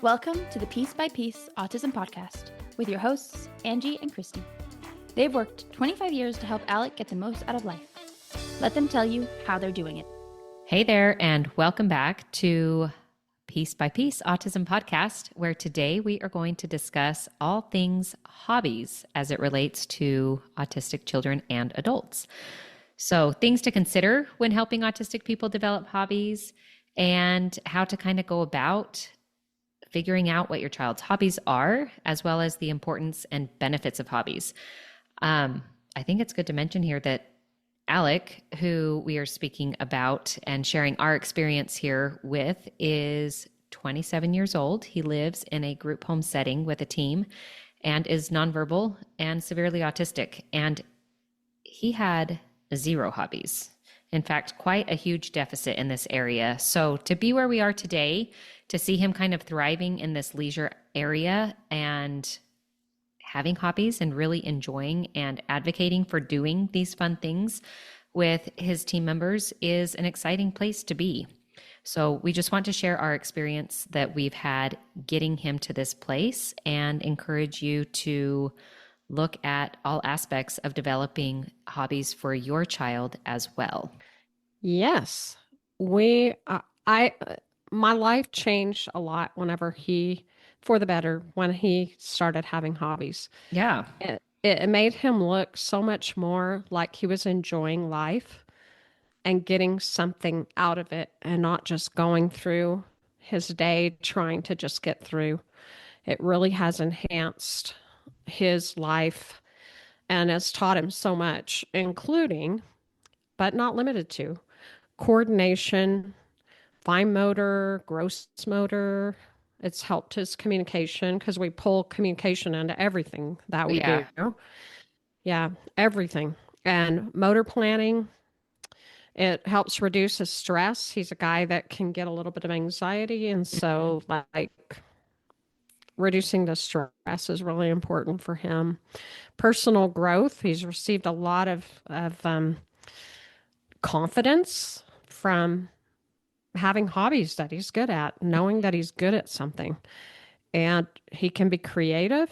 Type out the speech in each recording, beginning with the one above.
Welcome to the Piece by Piece Autism Podcast with your hosts, Angie and Christy. They've worked 25 years to help Alec get the most out of life. Let them tell you how they're doing it. Hey there, and welcome back to Piece by Piece Autism Podcast, where today we are going to discuss all things hobbies as it relates to autistic children and adults. So things to consider when helping autistic people develop hobbies and how to kind of go about figuring out what your child's hobbies are, as well as the importance and benefits of hobbies. I think it's good to mention here that Alec, who we are speaking about and sharing our experience here with, is 27 years old. He lives in a group home setting with a team and is nonverbal and severely autistic. And he had 0 hobbies. In fact, quite a huge deficit in this area. So to be where we are today, to see him kind of thriving in this leisure area and having hobbies and really enjoying and advocating for doing these fun things with his team members is an exciting place to be. So we just want to share our experience that we've had getting him to this place and encourage you to look at all aspects of developing hobbies for your child as well. Yes, my life changed a lot for the better, when he started having hobbies. Yeah. It made him look so much more like he was enjoying life and getting something out of it and not just going through his day trying to just get through. It really has enhanced his life and has taught him so much, including, but not limited to, coordination, fine motor, gross motor. It's helped his communication because we pull communication into everything that we do. Yeah, everything. And motor planning, it helps reduce his stress. He's a guy that can get a little bit of anxiety. And so reducing the stress is really important for him. Personal growth, he's received a lot of confidence from having hobbies that he's good at, knowing that he's good at something. And he can be creative.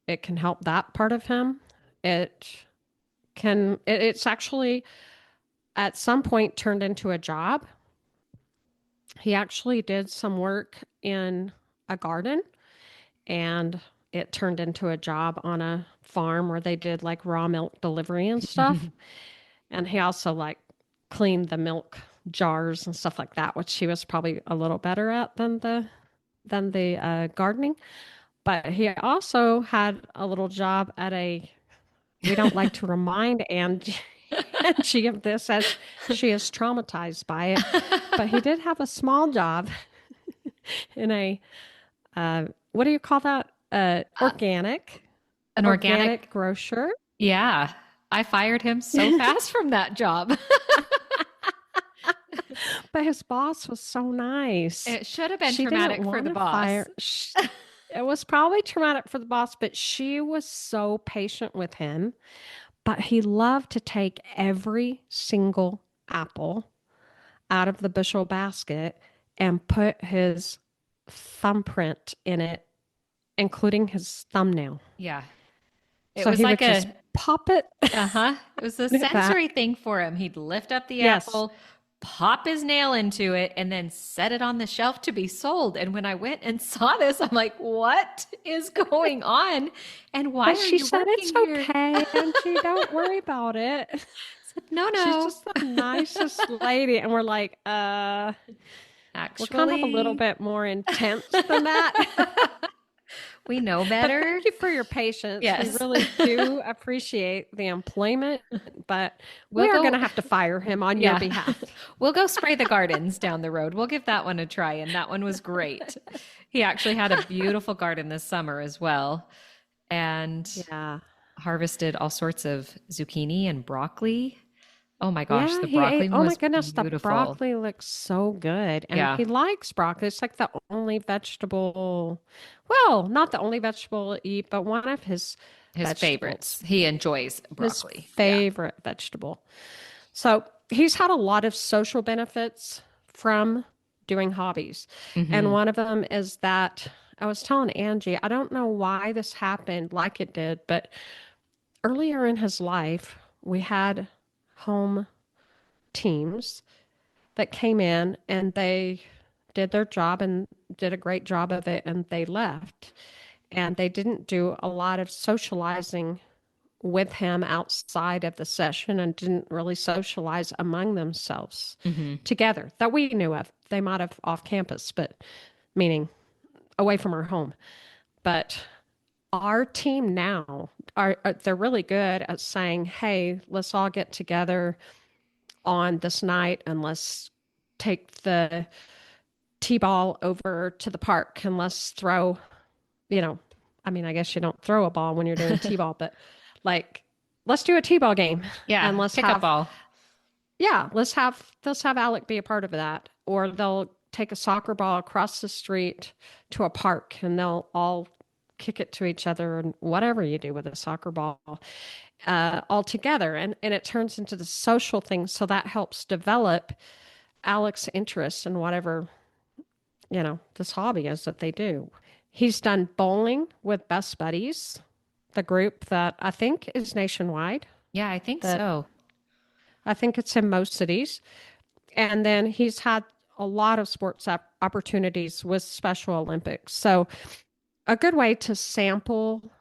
It can help that part of him. It's actually at some point turned into a job. He actually did some work in a garden, and it turned into a job on a farm where they did like raw milk delivery and stuff. And he also cleaned the milk jars and stuff like that, which he was probably a little better at than the gardening. But he also had a little job at we don't like to remind Angie of this as she is traumatized by it, but he did have a small job in what do you call that? An organic grocer. Yeah. I fired him so fast from that job. But his boss was so nice. It should have been traumatic for the boss. It was probably traumatic for the boss, but she was so patient with him. But he loved to take every single apple out of the bushel basket and put his thumbprint in it, including his thumbnail. Yeah. So he would just pop it. It was a sensory thing for him. He'd lift up the apple, pop his nail into it, and then set it on the shelf to be sold. And when I went and saw this, I'm like, what is going on? And why are she you said working it's here? okay, Angie, don't worry about it. I said, no. She's just the nicest lady. And we're like, actually, we're kind of a little bit more intense than that. We know better. But thank you for your patience. Yes. We really do appreciate the employment, but we are going to have to fire him on your behalf. We'll go spray the gardens down the road. We'll give that one a try, and that one was great. He actually had a beautiful garden this summer as well, and harvested all sorts of zucchini and broccoli. Oh my gosh, the broccoli was oh my goodness, beautiful. The broccoli looks so good. And he likes broccoli. It's like the only vegetable, well, not the only vegetable to eat, but one of his favorites. He enjoys broccoli. His favorite vegetable. So he's had a lot of social benefits from doing hobbies. And Mm-hmm. one of them is that I was telling Angie, I don't know why this happened like it did, but earlier in his life, we had home teams that came in and they did their job and did a great job of it and they left. And they didn't do a lot of socializing with him outside of the session and didn't really socialize among themselves Mm-hmm. together that we knew of. They might have off campus, but meaning away from our home. But our team now they're really good at saying, "Hey, let's all get together on this night and let's take the t-ball over to the park and let's throw, you know, I mean, I guess you don't throw a ball when you're doing t-ball, but like let's do a t-ball game and Yeah. let's Pick up have ball. yeah, let's have Alec be a part of that. Or they'll take a soccer ball across the street to a park and they'll all kick it to each other and whatever you do with a soccer ball all together. And it turns into the social thing. So that helps develop Alec's interest in whatever, this hobby is that they do. He's done bowling with Best Buddies, the group that I think is nationwide. Yeah, I think That so. I think it's in most cities. And then he's had a lot of sports opportunities with Special Olympics. So a good way to sample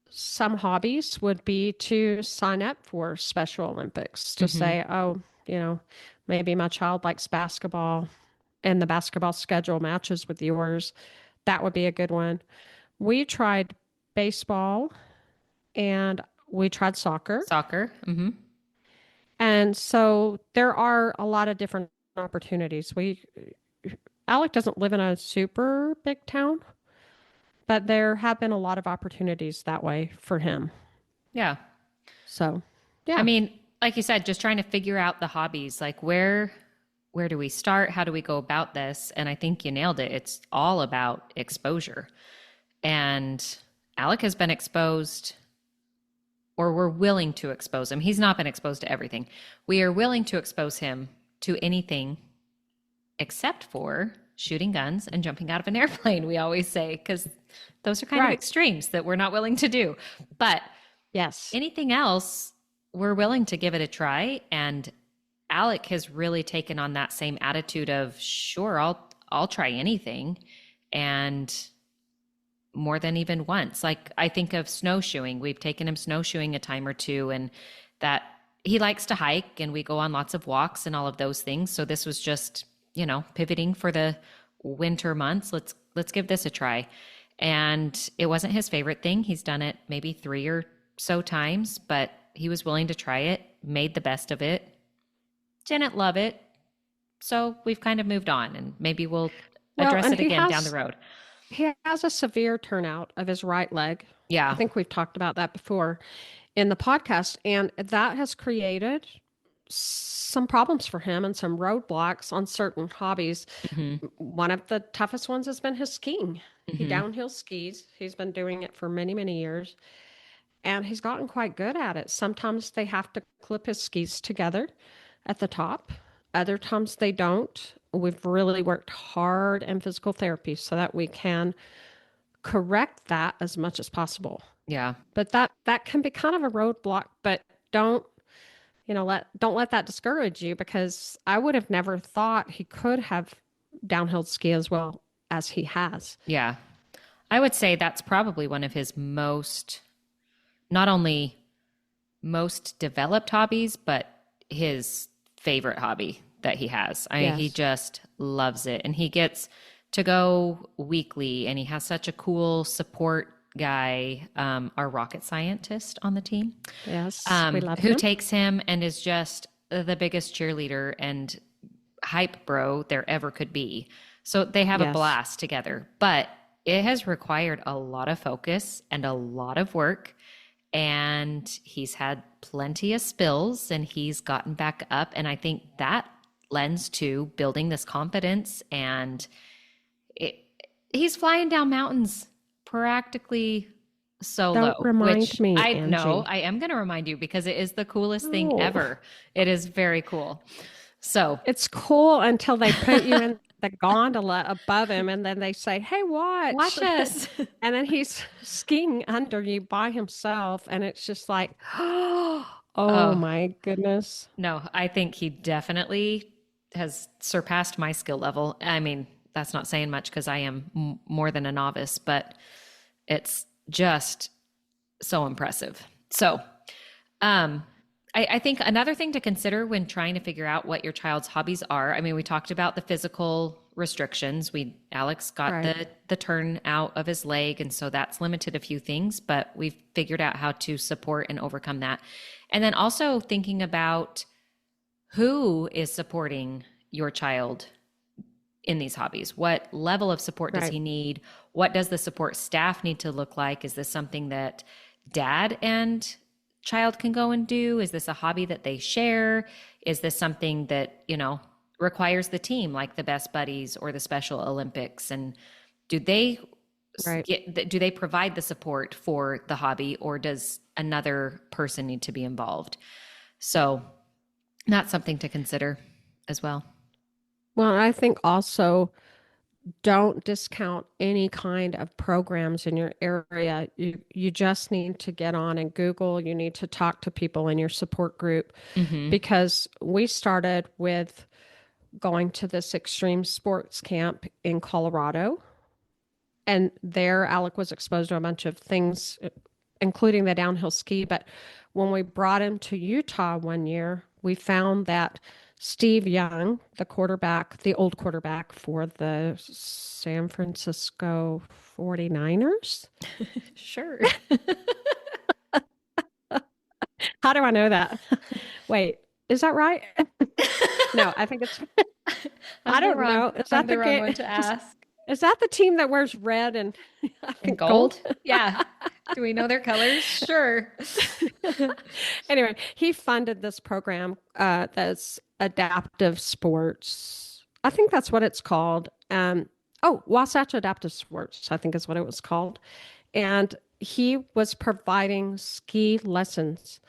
some hobbies would be to sign up for Special Olympics to Mm-hmm. say, oh, maybe my child likes basketball and the basketball schedule matches with yours. That would be a good one. We tried baseball and we tried soccer. Soccer. Mm-hmm. And so there are a lot of different opportunities. Alec doesn't live in a super big town, but there have been a lot of opportunities that way for him. Yeah. So, I yeah. mean, like you said, just trying to figure out the hobbies, like where do we start? How do we go about this? And I think you nailed it. It's all about exposure. And Alec has been exposed, or we're willing to expose him. He's not been exposed to everything. We are willing to expose him to anything except for shooting guns and jumping out of an airplane, we always say, because those are kind of Right. extremes that we're not willing to do. But Yes. anything else, we're willing to give it a try. And Alec has really taken on that same attitude of, sure, I'll try anything. And more than even once. Like I think of snowshoeing. We've taken him snowshoeing a time or two, and that he likes to hike and we go on lots of walks and all of those things. So this was just, pivoting for the winter months. Let's give this a try. And it wasn't his favorite thing. He's done it maybe 3 or so times, but he was willing to try it, made the best of it. Didn't love it. So we've kind of moved on, and maybe we'll address and it he again down has the road. he has a severe turnout of his right leg. I Yeah. think we've talked about that before in the podcast, and that has created some problems for him and some roadblocks on certain hobbies. Hmm. One of the toughest ones has been his skiing. He Hmm. downhill skis. He's been doing it for many, many years, and he's gotten quite good at it. Sometimes they have to clip his skis together at the top. Other times they don't. We've really worked hard in physical therapy so that we can correct that as much as possible. Yeah. But that can be kind of a roadblock, but don't let that discourage you, because I would have never thought he could have downhill ski as well as he has. Yeah. I would say that's probably one of his not only most developed hobbies, but his favorite hobby that he has. I mean, he Yes. just loves it. And he gets to go weekly, and he has such a cool support guy, our rocket scientist on the team, Yes, we love who him. takes him and is just the biggest cheerleader and hype bro there ever could be. So they have a Yes. blast together, but it has required a lot of focus and a lot of work. And he's had plenty of spills and he's gotten back up. And I think that lends to building this confidence. And he's flying down mountains practically solo. Don't remind which me, I know Angie. I am going to remind you because it is the coolest thing No. ever. It is very cool. So It's cool until they put you in the gondola above him, and then they say, "Hey, watch." Watch us. And then he's skiing under you by himself, and it's just like, oh Oh, my goodness. no, I think he definitely has surpassed my skill level. I mean, that's not saying much because I am more than a novice, but it's just so impressive. So, um, I think another thing to consider when trying to figure out what your child's hobbies are. I mean, we talked about the physical restrictions. Alex got Right. the turn out of his leg, and so that's limited a few things, but we've figured out how to support and overcome that. And then also thinking about who is supporting your child in these hobbies. What level of support does Right. he need? What does the support staff need to look like? Is this something that dad and child can go and do? Is this a hobby that they share? Is this something that, requires the team, like the Best Buddies or the Special Olympics? And do they Right. do they provide the support for the hobby, or does another person need to be involved? So that's something to consider as well. Well, I think also don't discount any kind of programs in your area. You just need to get on and Google. You need to talk to people in your support group Mm-hmm. because we started with going to this extreme sports camp in Colorado. And there, Alec was exposed to a bunch of things, including the downhill ski. But when we brought him to Utah one year, we found that Steve Young, the quarterback, the old quarterback for the San Francisco 49ers. Sure. How do I know that? Wait, is that right? No, I think it's, I don't know. Is I'm that the the wrong game? one to ask. Is that the team that wears red and I And think gold? gold? Yeah. Do we know their colors? Sure. Anyway, he funded this program that's adaptive sports. I think that's what it's called. Wasatch Adaptive Sports, I think is what it was called. And he was providing ski lessons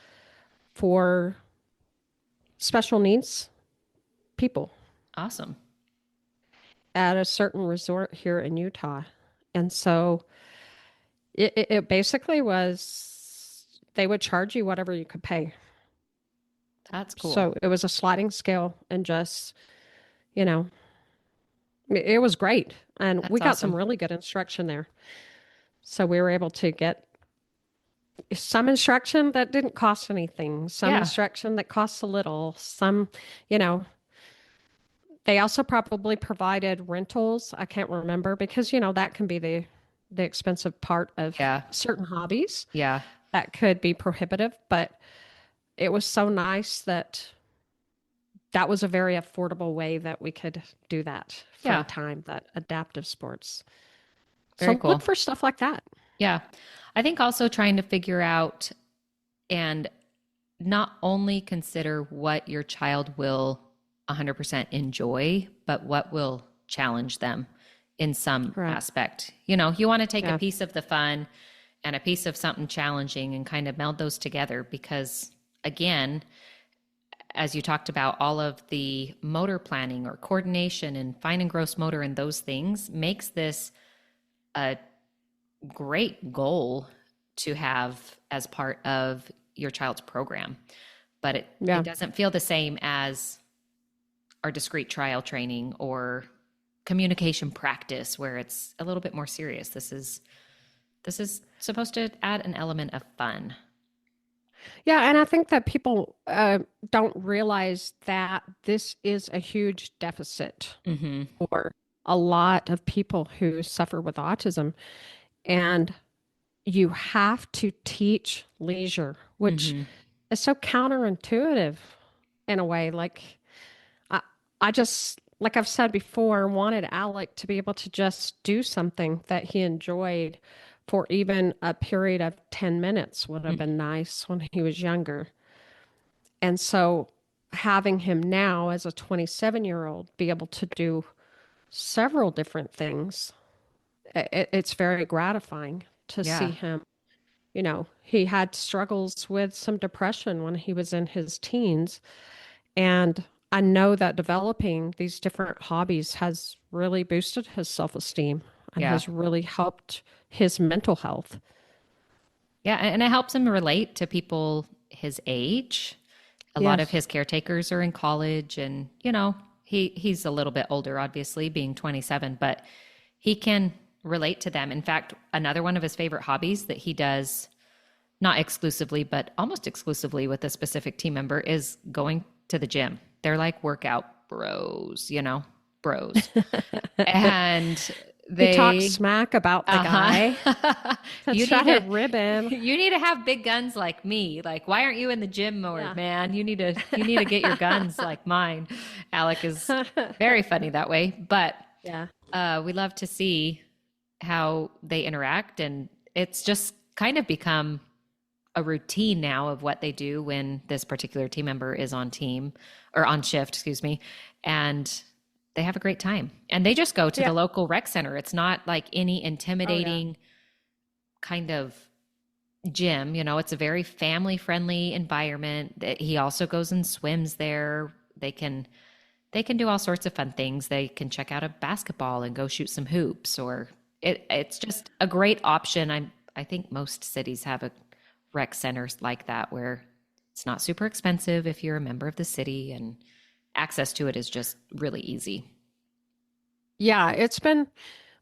for special needs people Awesome. at a certain resort here in Utah. And so it basically was they would charge you whatever you could pay. That's cool. So it was a sliding scale and just, you know, it was great. And we That's got some awesome. really good instruction there. So we were able to get some instruction that didn't cost anything, some Yeah. instruction that costs a little, some, you know, they also probably provided rentals. I can't remember because, that can be the expensive part of Yeah. certain hobbies Yeah. that could be prohibitive, but it was so nice that that was a very affordable way that we could do that for a Yeah. time, that adaptive sports. Very So look cool. for stuff like that. Yeah. I think also trying to figure out and not only consider what your child will 100% enjoy, but what will challenge them in some Correct. aspect. You want to take a Yeah. piece of the fun and a piece of something challenging and kind of meld those together because, again, as you talked about, all of the motor planning or coordination and fine and gross motor and those things makes this a great goal to have as part of your child's program. But it Yeah. doesn't feel the same as our discrete trial training or communication practice where it's a little bit more serious. This is supposed to add an element of fun. Yeah. And I think that people don't realize that this is a huge deficit Mm-hmm. for a lot of people who suffer with autism. And you have to teach leisure, which Mm-hmm. is so counterintuitive in a way. Like, I, I just, like I've said before, wanted Alec to be able to just do something that he enjoyed for even a period of 10 minutes would have been nice when he was younger. And so having him now as a 27-year-old be able to do several different things, it's very gratifying to see Yeah. him. He had struggles with some depression when he was in his teens. And I know that developing these different hobbies has really boosted his self-esteem and Yeah. has really helped his mental health. Yeah, and it helps him relate to people his age. A lot of Yes. his caretakers are in college and, he's a little bit older obviously being 27, but he can relate to them. In fact, another one of his favorite hobbies that he does not exclusively but almost exclusively with a specific team member is going to the gym. They're like workout bros, bros. And He talks they smack about the guy to you try need to to rib him. you need to have big guns like me. Like, why aren't you in the gym more, Yeah. man? You need to get your guns like mine. Alec is very funny that way, but Yeah. we love to see how they interact, and it's just kind of become a routine now of what they do when this particular team member is on team or on shift, excuse me, and they have a great time. And they just go to Yeah. the local rec center. It's not like any Oh, yeah. intimidating kind of gym. It's a very family friendly environment. He also goes and swims there. They can do all sorts of fun things. They can check out a basketball and go shoot some hoops, or it's just a great option. I think most cities have a rec centers like that where it's not super expensive if you're a member of the city, and access to it is just really easy. Yeah, it's been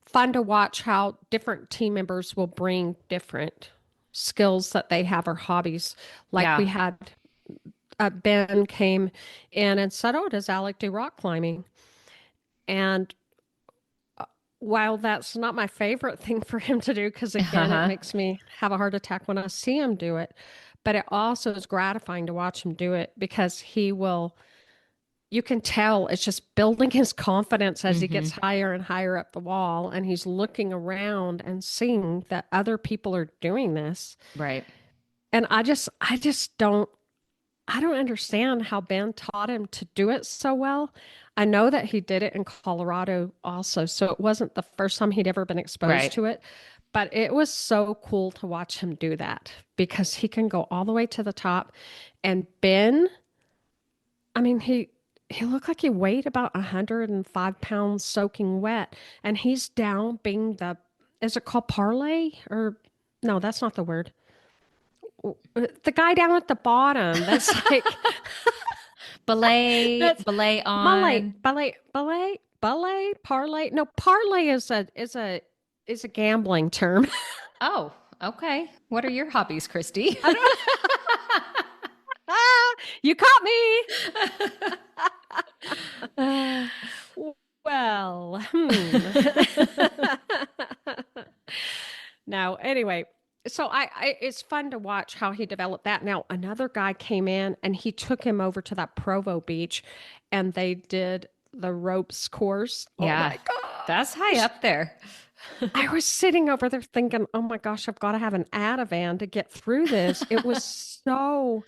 fun to watch how different team members will bring different skills that they have or hobbies. Like Yeah. we had Ben came in and said, "Oh, does Alec do rock climbing?" And while that's not my favorite thing for him to do, because again, it Uh-huh. makes me have a heart attack when I see him do it, but it also is gratifying to watch him do it because you can tell it's just building his confidence as he Hmm. gets higher and higher up the wall, and he's looking around and seeing that other people are doing this. Right. And I don't understand how Ben taught him to do it so well. I know that he did it in Colorado also, so it wasn't the first time he'd ever been exposed Right. to it, but it was so cool to watch him do that because he can go all the way to the top. And Ben, I mean, he looked like he weighed about 105 pounds soaking wet, and he's down being is it called parlay or no, that's not the word. The guy down at the bottom. That's like Belay, that's belay Malay, on. parlay. No, parlay is a gambling term. Oh, okay. What are your hobbies, Christy? I don't. Ah, you caught me. Well, No, anyway, so it's fun to watch how he developed that. Now, another guy came in and he took him over to that Provo beach and they did the ropes course. Oh Yeah, my that's high gosh. up there. I was sitting over there thinking, oh my gosh, I've got to have an Ativan to get through this. It was so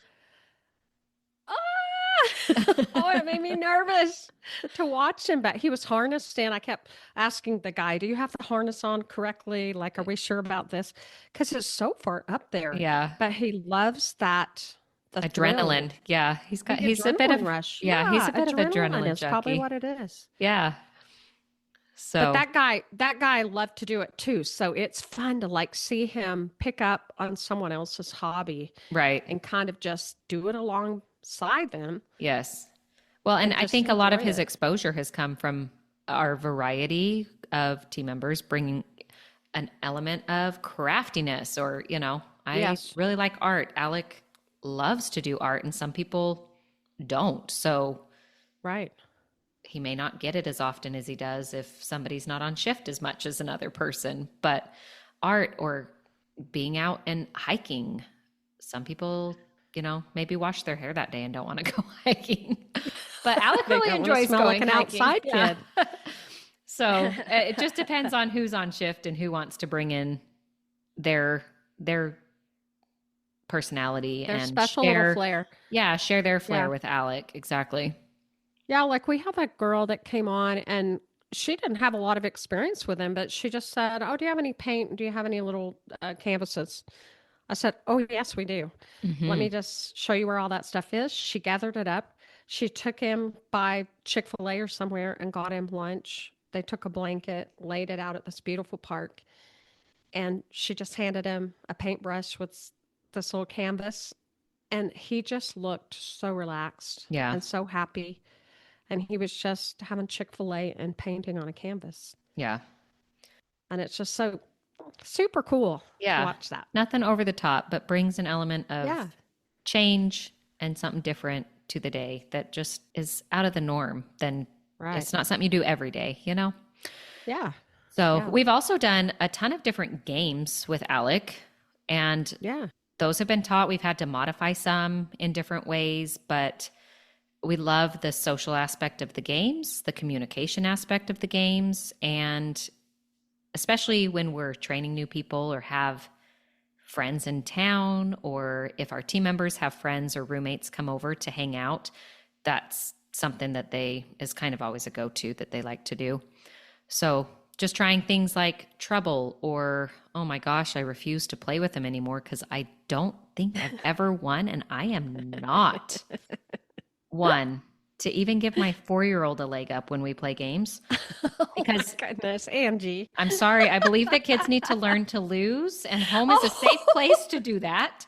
oh, it made me nervous to watch him, but he was harnessed and I kept asking the guy, "Do you have the harness on correctly? Like, are we sure about this?" Because it's so far up there. Yeah. But he loves the Adrenaline. thrill, Yeah. the He's a bit of, adrenaline rush. yeah, he's Yeah, a bit of adrenaline adrenaline is probably junkie. what it is. Yeah. But So, that guy loved to do it too. So it's fun to like see him pick up on someone else's hobby right. and kind of just do it alongside them Yes. Well, and and I just think a lot of enjoy his it. exposure has come from our variety of team members bringing an element of craftiness, or, I Yes. really like art. Alec loves to do art, and some people don't. So Right. he may not get it as often as he does if somebody's not on shift as much as another person. But art or being out and hiking, some people, maybe wash their hair that day and don't want to go hiking. But Alec They really don't want to enjoys smell like going an hiking. outside Yeah. kid. So it just depends on who's on shift and who wants to bring in their personality Their and special little share, flair. yeah, share their flair Yeah. with Alec. Exactly. Yeah, like we have a girl that came on and she didn't have a lot of experience with him, but she just said, "Oh, do you have any paint? Do you have any little canvases?" I said, "Oh, yes, we do. Let Hmm. me just show you where all that stuff is." She gathered it up. She took him by Chick-fil-A or somewhere and got him lunch. They took a blanket, laid it out at this beautiful park, and she just handed him a paintbrush with this little canvas. And he just looked so relaxed Yeah. and so happy. And he was just having Chick-fil-A and painting on a canvas. Yeah. And it's just so super cool to Yeah. watch that. Nothing over the top, but brings an element of Yeah. change and something different to the day that just is out of the norm. Then Right. it's not something you do every day, you know? Yeah. So Yeah. we've also done a ton of different games with Alec, and Yeah. those have been taught. We've had to modify some in different ways, but we love the social aspect of the games, the communication aspect of the games, and especially when we're training new people or have friends in town, or if our team members have friends or roommates come over to hang out, that's something that is kind of always a go-to that they like to do. So just trying things like Trouble, or, oh my gosh, I refuse to play with him anymore because I don't think I've ever won, and I am not one to even give my 4-year-old a leg up when we play games. Because oh my goodness, Angie. I'm sorry, I believe that kids need to learn to lose, and home is a safe place to do that.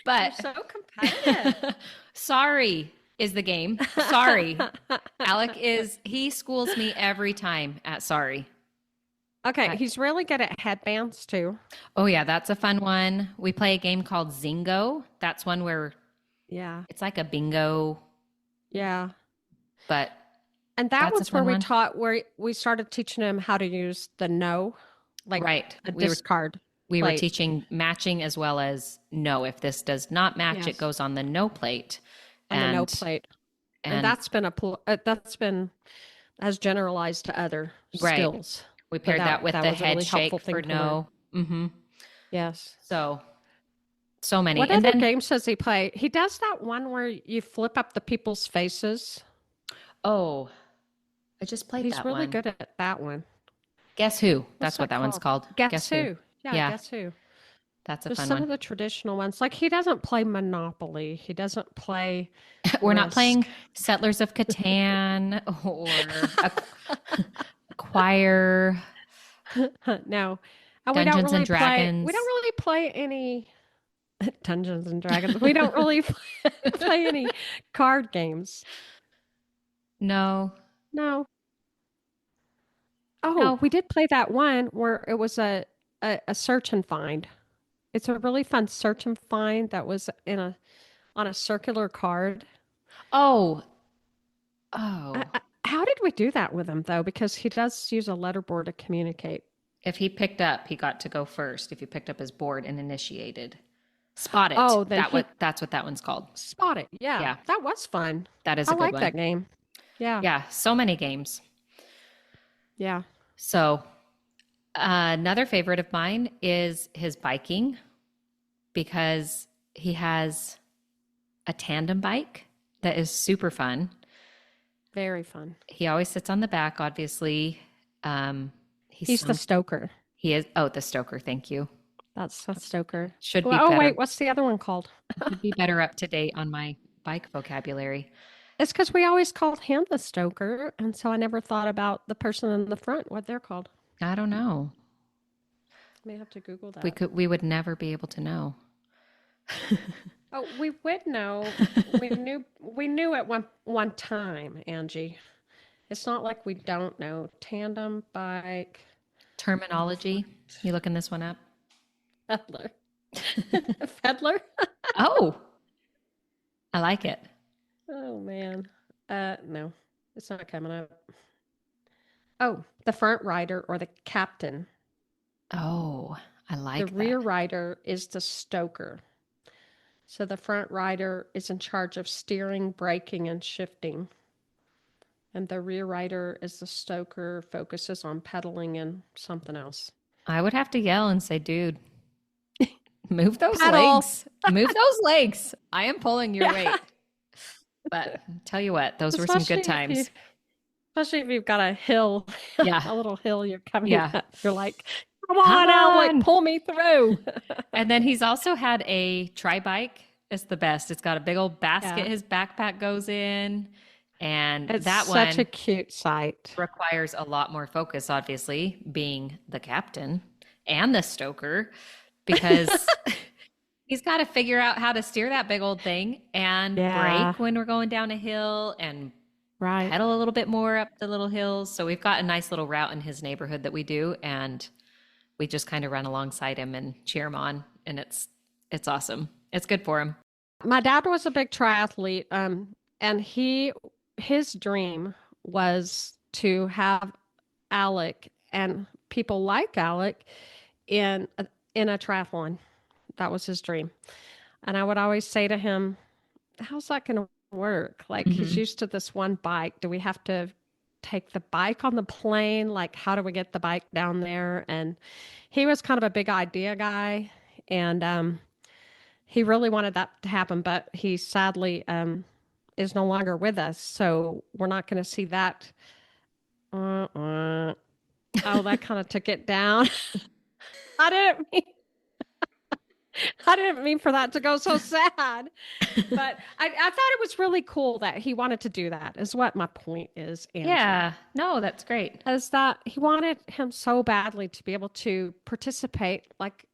But You're so competitive. sorry is the game. Sorry. Alec he schools me every time at sorry. Okay, he's really good at headbands too. Oh yeah, that's a fun one. We play a game called Zingo. That's one where Yeah. it's like a bingo, Yeah. but And that that's a was where fun we one. taught where we started teaching him how to use the no, like Right. a We were discard. we were plate. teaching matching as well as no. If this does not match, Yes. it goes on the no plate. On the no plate. And that's been as generalized to other Right. skills. We paired that with the was a head really shake helpful thing for to learn. no. Mm-hmm. Yes. So many. What And other then, games does he play? He does that one where you flip up the people's faces. oh, I just played He's that really one. good at that one. Guess Who? What's That's what that one's called. Guess Who? Yeah, Yeah. Guess Who? That's a There's fun some one. of the traditional ones. Like he doesn't play Monopoly. He doesn't play We're not Risk. playing Settlers of Catan or Acquire. No. And Dungeons and Dragons. We don't really play any Dungeons and Dragons. We don't really play any card games. No. No. Oh, No. we did play that one where it was a search and find. It's a really fun search and find that was on a circular card. Oh. How did we do that with him though? Because he does use a letterboard to communicate. If he picked up, he got to go first. If you picked up his board and initiated. Spot It. Oh, then that's what that one's called. Spot It. Yeah. Yeah. That was fun. That is I a good like one. that game. Yeah. Yeah, so many games. Yeah. So another favorite of mine is his biking, because he has a tandem bike that is super fun. Very fun. He always sits on the back, obviously. He's the stoker. He is. Oh, the stoker. Thank you. That's the stoker. Should be Oh, better. wait. What's the other one called? Should be better up to date on my bike vocabulary. It's because we always called him the stoker. And so I never thought about the person in the front, what they're called. I don't know. I may have to Google that. We would never be able to know. Oh, we would know. we knew at one time, Angie. It's not like we don't know. Tandem bike Terminology. You looking this one up? peddler. Peddler? Oh, I like it. Oh man. No. It's not coming up. Oh, the front rider or the captain. Oh, I like The rear rider is the stoker. So the front rider is in charge of steering, braking, and shifting. And the rear rider is the stoker, focuses on pedaling and something else. I would have to yell and say, dude, move those Pedal. legs. Move those legs. I am pulling your weight. But tell you what, those were some good times. Especially if you've got a hill, Yeah. a little hill you're coming Yeah. up. You're like, come on, Alec, pull me through. And then he's also had a tri-bike It's the best. It's got a big old basket Yeah. his backpack goes in. And It's that such a one cute sight. requires a lot more focus, obviously, being the captain and the stoker, because he's got to figure out how to steer that big old thing and Yeah, brake when we're going down a hill and right. pedal a little bit more up the little hills. So we've got a nice little route in his neighborhood that we do, and we just kind of run alongside him and cheer him on, and it's awesome. It's good for him. My dad was a big triathlete, and his dream was to have Alec and people like Alec in a triathlon. That was his dream. And I would always say to him, how's that going to work? Like, he's Mhm. used to this one bike. Do we have to take the bike on the plane? Like, how do we get the bike down there? And he was kind of a big idea guy. And he really wanted that to happen, but he sadly is no longer with us. So we're not going to see that. Uh-uh. Oh, that kind of took it down. I didn't mean I didn't mean for that to go so sad. But I thought it was really cool that he wanted to do that, is what my point is, Angie. Yeah, no, that's great. Is that he wanted him so badly to be able to participate like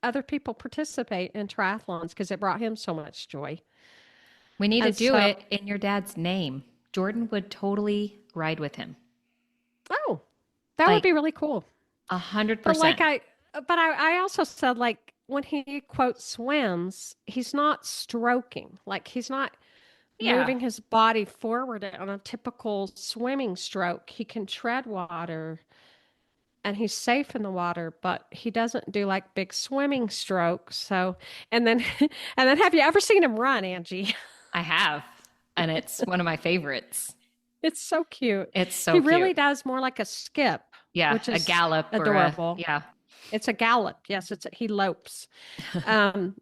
other people participate in triathlons because it brought him so much joy. We need to And do so, it in your dad's name. Jordan would totally ride with him. oh, that would Like be really cool. 100%. But I also said, like, when he quote swims, he's not stroking. Like, he's not Yeah. moving his body forward on a typical swimming stroke. He can tread water and he's safe in the water, but he doesn't do like big swimming strokes. So, and then, and then have you ever seen him run, Angie? I have. And it's one of my favorites. It's so cute. It's so He cute. really does more like a skip, Yeah, which a is gallop adorable. yeah. It's a gallop. Yes, he lopes. Um,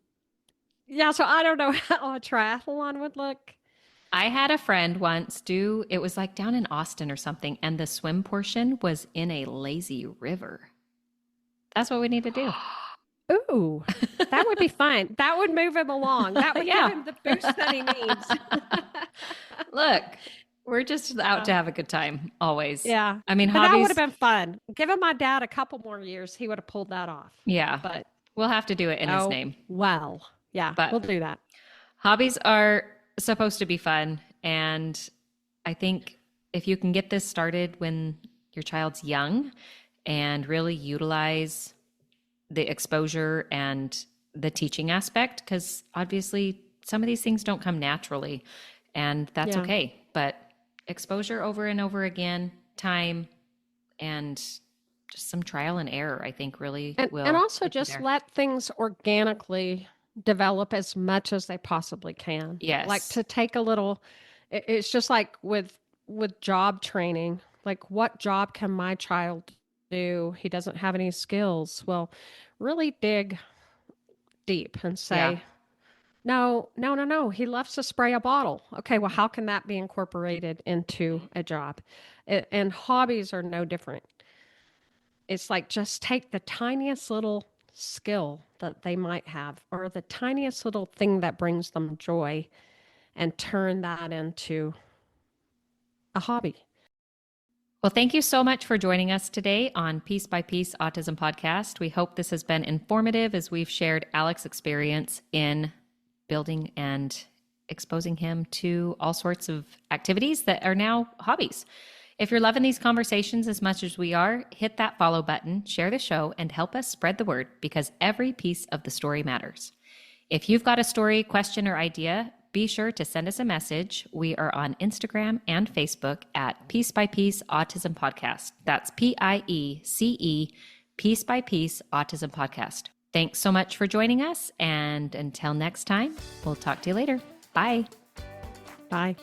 yeah, so I don't know how a triathlon would look. I had a friend once it was like down in Austin or something, and the swim portion was in a lazy river. That's what we need to do. Ooh, that would be fun. That would move him along. That would Yeah. give him the boost that he needs. Look, we're just out to have a good time always. Yeah. I mean, But that hobbies. would have been fun. Given my dad a couple more years, he would have pulled that off. Yeah. But We'll have to do it in his name. well. Yeah, But we'll do that. hobbies are supposed to be fun. And I think if you can get this started when your child's young and really utilize the exposure and the teaching aspect, because obviously some of these things don't come naturally, and that's Yeah. okay. But exposure over and over again, time, and just some trial and error, I think really will. And also get you just there. let things organically develop as much as they possibly can. Yes. Like to take a little, it's just like with job training, like what job can my child do? He doesn't have any skills. Well, really dig deep and say, Yeah. no. He loves to spray a bottle. Okay, well, how can that be incorporated into a job? And hobbies are no different. It's like just take the tiniest little skill that they might have or the tiniest little thing that brings them joy and turn that into a hobby. Well, thank you so much for joining us today on Piece by Piece Autism Podcast. We hope this has been informative as we've shared Alec's experience in building and exposing him to all sorts of activities that are now hobbies. If you're loving these conversations as much as we are, hit that follow button, share the show, and help us spread the word because every piece of the story matters. If you've got a story, question, or idea, be sure to send us a message. We are on Instagram and Facebook at Piece by Piece Autism Podcast. That's PIECE, Piece by Piece Autism Podcast. Thanks so much for joining us. And until next time, we'll talk to you later. Bye. Bye.